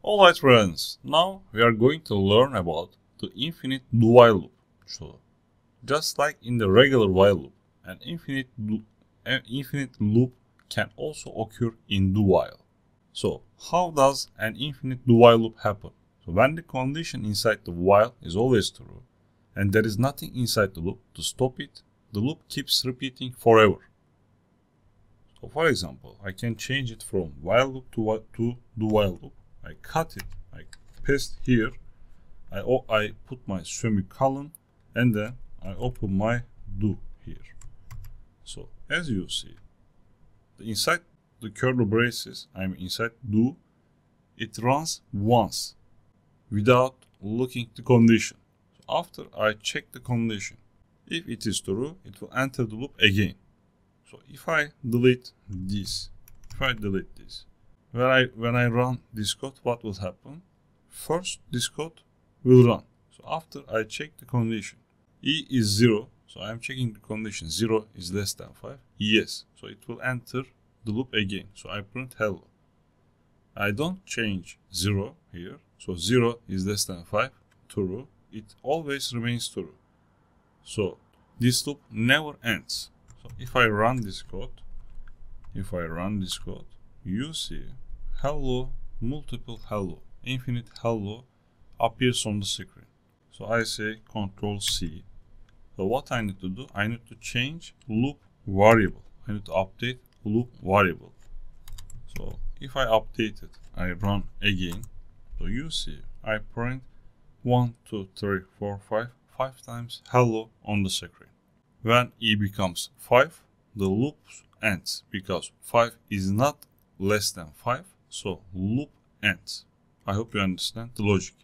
Alright friends, now we are going to learn about the infinite do while loop. So, just like in the regular while loop, an infinite loop can also occur in do while. So, how does an infinite do while loop happen? So, when the condition inside the while is always true, and there is nothing inside the loop to stop it, the loop keeps repeating forever. So, for example, I can change it from while loop to do while loop. I cut it, I paste here, I put my semicolon, and then I open my do here. So as you see, inside the curly braces, I'm inside do, it runs once without looking the condition. So after I check the condition, if it is true, it will enter the loop again. So if I delete this, when I run this code, what will happen? First, this code will run. So after I check the condition, E is 0, so I'm checking the condition, 0 is less than 5, yes. So it will enter the loop again. So I print hello. I don't change 0 here, so 0 is less than 5, true. It always remains true. So this loop never ends. So if I run this code, you see hello, multiple hello, infinite hello appears on the screen. So I say Control C. So what I need to do, I need to change loop variable. I need to update loop variable. So if I update it, I run again. So you see, I print 1, 2, 3, 4, 5 times hello on the screen. When E becomes 5, the loop ends because 5 is not less than 5, so loop ends. I hope you understand the logic.